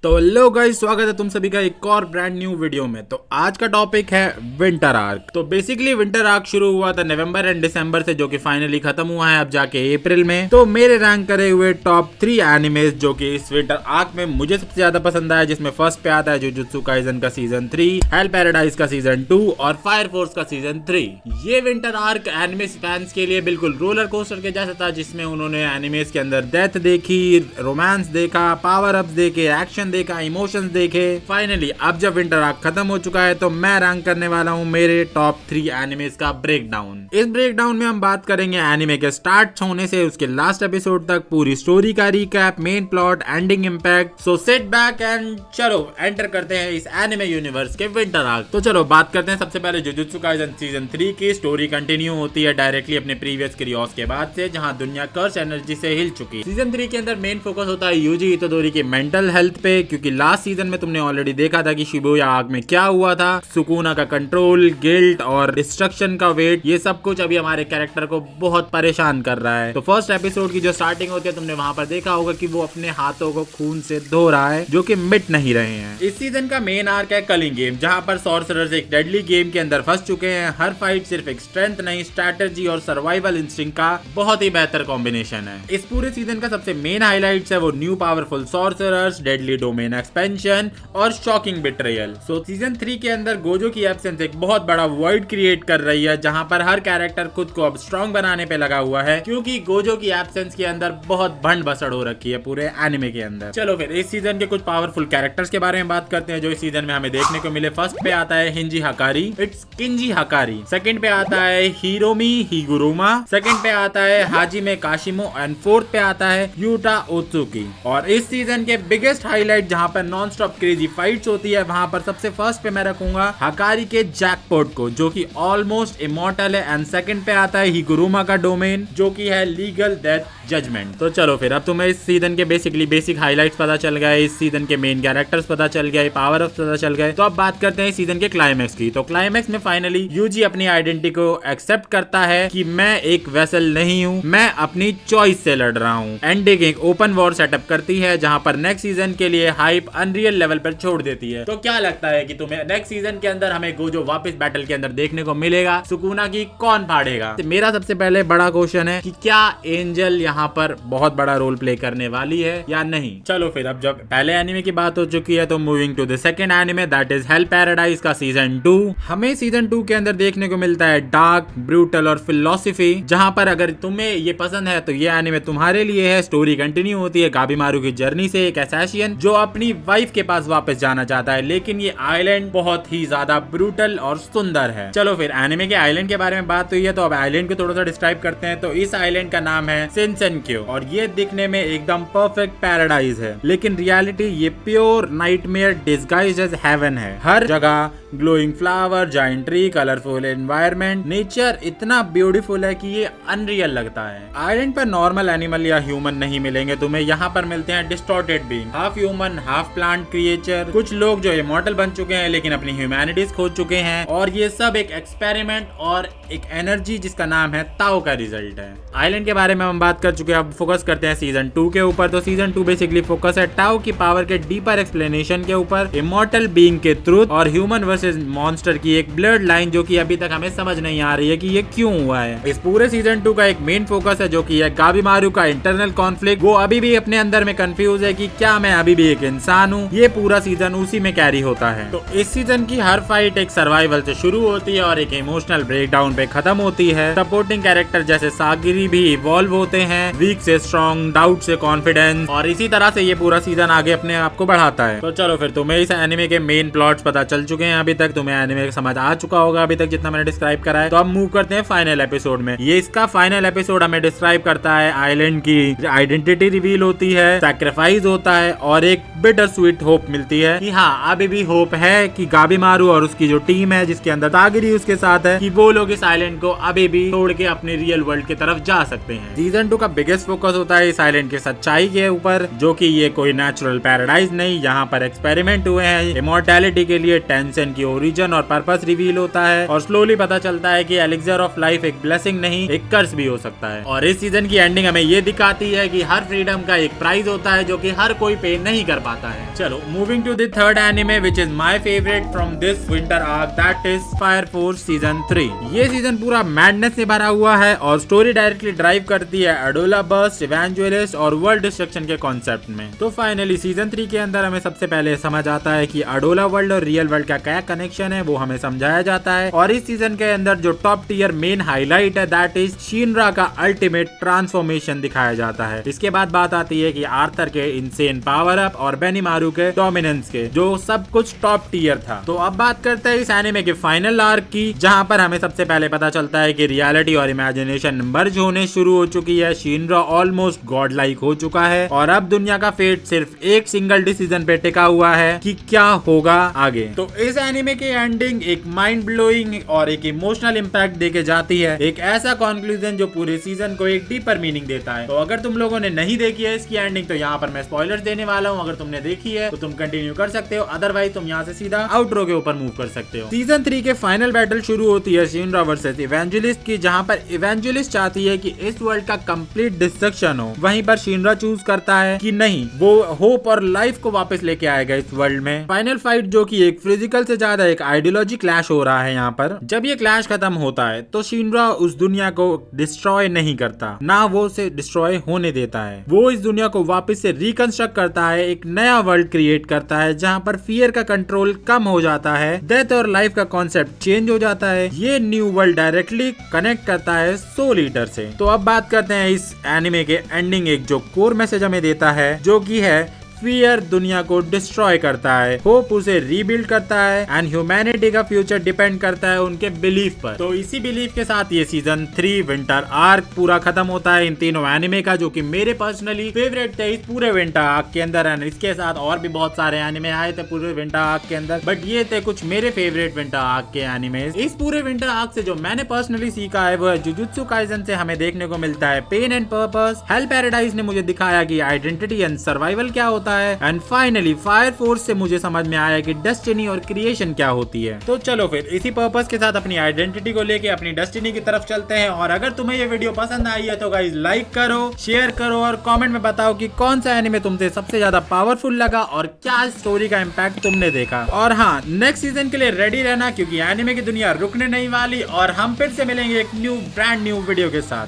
तो hello guys, स्वागत है तुम सभी का एक और ब्रांड न्यू वीडियो में। तो आज का टॉपिक है विंटर आर्क। तो बेसिकली विंटर आर्क शुरू हुआ था नवंबर एंड दिसंबर से, जो कि फाइनली खत्म हुआ है अब जाके अप्रैल में। तो मेरे रैंक करे हुए टॉप 3 एनिमेज जो कि इस विंटर आर्क में मुझे सबसे ज्यादा पसंद आया, जिसमें फर्स्ट पे आता है जुजुत्सु काइसन का सीजन 3, हेल पैराडाइज का सीजन 2 और फायर फोर्स का सीजन 3। ये विंटर आर्क एनिमेज फैंस के लिए बिल्कुल रोलर कोस्टर के जैसा था, जिसमें उन्होंने एनिमेज के अंदर डेथ देखी, रोमांस देखा, पावर अप्स देखे, एक्शन देखा, इमोशंस देखे। फाइनली अब जब विंटर आर्क खत्म हो चुका है तो मैं रैंक करने वाला हूँ मेरे टॉप 3 एनिमेज का ब्रेकडाउन। इस ब्रेकडाउन में हम बात करेंगे एनिमे के स्टार्ट होने से उसके लास्ट एपिसोड तक पूरी स्टोरी का recap, main plot, ending impact. So sit back and चलो एंटर करते हैं इस एनिमे यूनिवर्स के विंटर आर्क। तो चलो बात करते हैं सबसे पहले जुजुत्सु काइसन सीजन 3 की। स्टोरी कंटिन्यू होती है डायरेक्टली अपने प्रीवियस क्रियोस के बाद से, जहां दुनिया कर्स एनर्जी से हिल चुकी। सीजन 3 के अंदर मेन फोकस होता है यूजी इतोदोरी की मेंटल हेल्थ पे, क्योंकि लास्ट सीजन में तुमने ऑलरेडी देखा था कि शिबुया आर्क में क्या हुआ था। सुकुना का कंट्रोल, गिल्ट और डिस्ट्रक्शन का वेट, ये सब कुछ अभी हमारे कैरेक्टर को बहुत परेशान कर रहा है। तो फर्स्ट एपिसोड की जो स्टार्टिंग होती है तुमने वहां पर देखा होगा कि वो अपने हाथों को खून से धो रहा है, जो कि मिट नहीं रहे हैं। इस सीजन का मेन आर्क है कलिंग गेम, जहां पर सॉर्सरर्स एक डेडली गेम के अंदर फंस चुके हैं। हर फाइट सिर्फ एक स्ट्रेंथ नहीं, स्ट्रैटेजी और सर्वाइवल इंस्टिंक्ट का बहुत ही बेहतर कॉम्बिनेशन है। इस पूरे सीजन का सबसे मेन हाईलाइट्स है वो new powerful sorcerers, deadly domain expansion और शॉकिंग बिट्रेयल। सो सीजन 3 के अंदर गोजो की एब्सेंस एक बहुत बड़ा वॉइड क्रिएट कर रही है, जहां पर हर कैरेक्टर खुद को अब स्ट्रॉन्ग बनाने पे लगा हुआ है, क्योंकि गोजो की एब्सेंस के अंदर बहुत भंड बसड़ हो रखी है पूरे एनिमे के अंदर। चलो फिर इस सीजन के कुछ पावरफुल कैरेक्टर्स के बारे में बात करते हैं जो इस सीजन में हमें देखने को मिले। फर्स्ट पे आता है हिंजी हकारी, इट्स किंजी हकारी। सेकंड पे आता है हिरोमी हिगुरुमा। सेकंड पे आता है हाजिमे काशिमो एंड फोर्थ पे आता है यूटा ओत्सुकी। और इस सीजन के बिगेस्ट हाईलाइट जहां पर नॉन स्टॉप क्रेजी फाइट्स होती है, वहां पर सबसे फर्स्ट पे मैं रखूंगा हकारी के जैकपॉट को, जो कि ऑलमोस्ट इमॉर्टल है। एंड सेकंड पे आता है हिगुरुमा का डोमेन, जो कि है लीगल डेथ जजमेंट। तो चलो फिर अब तुम्हें इस सीजन के बेसिक हाइलाइट्स पता चल गए, इस सीजन के मेन कैरेक्टर्स पता चल गए, पावर अप्स पता चल गए। तो अब बात करते हैं सीजन के क्लाइमैक्स की। तो क्लाइमैक्स में फाइनली यूजी अपनी आइडेंटिटी को एक्सेप्ट करता है कि मैं एक वेसल नहीं हूँ, मैं अपनी चॉइस से लड़ रहा हूँ। एंडिंग एक ओपन वॉर सेटअप करती है, जहां पर नेक्स्ट सीजन के लिए हाइप अनरियल लेवल पर छोड़ देती है। तो क्या लगता है कि तुम्हें नेक्स्ट सीजन के अंदर हमें गोजो वापस बैटल के अंदर देखने को मिलेगा? सुकुना की कौन फाड़ेगा? तो मेरा सबसे पहले बड़ा क्वेश्चन है कि क्या एंजल यहाँ पर बहुत बड़ा रोल प्ले करने वाली है या नहीं। चलो फिर अब जब पहले एनिमे की बात हो चुकी है तो moving to the second anime, that is Hell Paradise का सीजन 2। हमें सीजन 2 के अंदर देखने को मिलता है डार्क, ब्रूटल और फिलोसफी, जहां पर अगर तुम्हें ये पसंद है तो ये एनिमे तुम्हारे लिए है। स्टोरी कंटिन्यू होती है गाबीमारू की जर्नी से, एक असैसिन जो अपनी वाइफ के पास वापस जाना चाहता है, लेकिन ये आइलैंड बहुत ही ज्यादा ब्रूटल और सुंदर है। चलो फिर एनिमे के आइलैंड के बारे में बात हुई है तो अब आइलैंड को थोड़ा सा डिस्क्राइब करते हैं। तो इस आइलैंड का नाम है शिनसेनक्यो और ये दिखने में एकदम परफेक्ट पैराडाइज है, लेकिन रियलिटी ये pure nightmare disguised as heaven है। हर जगह glowing flower, giant tree, colourful environment, nature इतना ब्यूटीफुल है कि ये अनरियल लगता है। आइलैंड पर नॉर्मल एनिमल या ह्यूमन नहीं मिलेंगे तुम्हें, यहाँ पर मिलते हैं distorted being, half human half plant creature, कुछ लोग जो इमॉर्टल बन चुके हैं लेकिन अपनी ह्यूमैनिटीज खो चुके हैं, और ये सब एक एक्सपेरिमेंट और एक एनर्जी जिसका नाम है ताओ का रिजल्ट है। आइलैंड के बारे में हम बात कर चुके हैं, अब फोकस करते हैं सीजन 2 के ऊपर। तो सीजन 2 बेसिकली फोकस है ताओ की पावर के डीपर एक्सप्लेनेशन के ऊपर, इमॉर्टल बीइंग के ट्रुथ और ह्यूमन वर्सेस मॉन्स्टर की एक ब्लड लाइन, जो कि अभी तक हमें समझ नहीं आ रही है कि ये क्यों हुआ है। इस पूरे सीजन 2 का एक मेन फोकस है जो कि है गाबीमारू का इंटरनल कॉन्फ्लिक्ट। वो अभी भी अपने अंदर में कंफ्यूज है कि क्या मैं अभी भी एक इंसान हूँ। ये पूरा सीजन उसी में कैरी होता है। तो इस सीजन की हर फाइट एक सर्वाइवल से शुरू होती है और एक इमोशनल ब्रेकडाउन पे खत्म होती है। सपोर्टिंग कैरेक्टर जैसे सागिरी भी इवॉल्व होते हैं, वीक से स्ट्रॉन्ग, डाउट से कॉन्फिडेंस, और इसी तरह से ये पूरा सीजन आगे अपने आप को बढ़ाता है। तो चलो फिर तुम्हें इस एनिमे के मेन प्लॉट्स पता चल चुके हैं, अभी तक तुम्हें एनिमे समझ आ चुका होगा अभी तक जितना मैंने डिस्क्राइब करा है। तो अब मूव करते हैं फाइनल एपिसोड में। ये इसका फाइनल एपिसोड हमें डिस्क्राइब करता है आइलैंड की आइडेंटिटी रिवील होती है, सैक्रिफाइस होता है और एक बिटर स्वीट होप मिलती है कि हाँ अभी भी होप है कि गाबीमारू और उसकी जो टीम है जिसके अंदर तागिरी उसके साथ है, कि वो लोग इस आइलैंड को अभी भी छोड़ के अपने रियल वर्ल्ड की तरफ जा सकते हैं। सीजन 2 का बिगेस्ट फोकस होता है इस आइलैंड की सच्चाई के ऊपर, जो कि ये कोई नेचुरल पैराडाइज नहीं, यहाँ पर एक्सपेरिमेंट हुए हैं। इमॉर्टैलिटी के लिए टेंशन की ओरिजिन और पर्पस रिवील होता है और स्लोली पता चलता है कि एलिक्सर ऑफ लाइफ एक ब्लेसिंग नहीं एक कर्स भी हो सकता है। और इस सीजन की एंडिंग हमें ये दिखाती है कि हर फ्रीडम का एक प्राइस होता है जो कि हर कोई पे नहीं कर पाता है। चलो moving to the third anime which is my favourite from this winter arc, that is Fire Force season 3। ये सीजन पूरा मैडनेस से भरा हुआ है और स्टोरी डायरेक्टली ड्राइव करती है अडोला बर्स्ट, इवेंजुअलिस्ट और वर्ल्ड डिस्ट्रक्शन के कॉन्सेप्ट में। तो फाइनली सीजन 3 के अंदर हमें सबसे पहले समझ आता है कि अडोला वर्ल्ड और रियल वर्ल्ड का क्या कनेक्शन है, वो हमें समझाया जाता है। और इस सीजन के अंदर जो टॉप टियर मेन हाईलाइट है दैट इज शिनरा का अल्टीमेट ट्रांसफॉर्मेशन दिखाया जाता है। इसके बाद बात आती है कि आर्थर के इनसेन पावर अप और बेनीमारू के डोमिनेंस के, जो सब कुछ टॉप टियर था। तो अब बात करते हैं इस एनिमे के फाइनल आर्क की, जहां पर हमें सबसे पहले पता चलता है कि रियलिटी और इमेजिनेशन मर्ज होने शुरू हो चुकी है। शिनरा ऑलमोस्ट गॉड लाइक हो चुका है और अब दुनिया का फेट सिर्फ एक सिंगल डिसीजन पे टिका हुआ है कि क्या होगा आगे। तो इस एनिमे की एंडिंग एक माइंड ब्लोइंग और एक इमोशनल इंपैक्ट देके जाती है, एक ऐसा कंक्लूजन जो पूरे सीजन को एक डीपर मीनिंग देता है। तो अगर तुम लोगों ने नहीं देखी है इसकी एंडिंग, तो यहाँ पर मैं स्पॉयलर्स देने वाला हूँ। अगर तुमने देखी है तो तुम कंटिन्यू कर सकते हो, अदरवाइज तुम यहाँ से सीधा आउटरो के ऊपर मूव कर सकते हो। सीजन 3 के फाइनल बैटल शुरू होती है शिनरा वर्सेस इवेंजुअलिस्ट की, जहाँ पर इवेंजुअलिस्ट चाहती है कि इस वर्ल्ड का कंप्लीट डिस्ट्रक्शन हो। वहीं पर शिनरा चूज करता है कि नहीं, वो होप और लाइफ को वापस लेके आएगा इस वर्ल्ड में। फाइनल फाइट जो कि एक फिजिकल से ज्यादा एक आइडियोलॉजी क्लैश हो रहा है यहाँ पर। जब ये क्लैश खत्म होता है तो शिनरा उस दुनिया को डिस्ट्रॉय नहीं करता, ना वो उसे डिस्ट्रॉय होने देता है। वो इस दुनिया को वापस से रिकंस्ट्रक्ट करता है, एक नया वर्ल्ड क्रिएट करता है जहाँ पर फियर का कंट्रोल कम हो जाता है, डेथ और लाइफ का कॉन्सेप्ट चेंज हो जाता है। ये न्यू वर्ल्ड डायरेक्टली कनेक्ट करता है सोल ईटर से। तो अब बात करते हैं इस एनिमे के एंडिंग, एक जो कोर मैसेज हमें देता है, जो कि है फियर दुनिया को डिस्ट्रॉय करता है, होप उसे रीबिल्ड करता है एंड ह्यूमैनिटी का फ्यूचर डिपेंड करता है उनके बिलीफ पर। तो इसी बिलीफ के साथ ये सीजन 3 विंटर आर्क पूरा खत्म होता है इन तीनों एनिमे का, जो कि मेरे पर्सनली फेवरेट थे इस पूरे विंटर आर्क के अंदर। एंड इसके साथ और भी बहुत सारे एनिमे आए थे पूरे विंटर आर्क के अंदर, बट ये थे कुछ मेरे फेवरेट विंटर आर्क के एनिमे। इस पूरे विंटर आर्क से जो मैंने पर्सनली सीखा है वो है जुजुत्सु काइसेन से हमें देखने को मिलता है pain and purpose. Hell Paradise ने मुझे दिखाया कि आइडेंटिटी एंड सर्वाइवल क्या होता है। एंड फाइनली फायर फोर्स से मुझे समझ में आया कि डेस्टिनी और क्रिएशन क्या होती है। तो चलो फिर इसी पर्पस के साथ अपनी आइडेंटिटी को लेके अपनी डेस्टिनी की तरफ चलते हैं। और अगर तुम्हें ये वीडियो पसंद आई है तो गाइस लाइक करो, शेयर करो और कमेंट में बताओ कि कौन सा एनिमे तुमसे सबसे ज्यादा पावरफुल लगा और क्या स्टोरी का इम्पैक्ट तुमने देखा। और हाँ, नेक्स्ट सीजन के लिए रेडी रहना, क्योंकि एनिमे की दुनिया रुकने नहीं वाली और हम फिर से मिलेंगे एक ब्रांड न्यू वीडियो के साथ।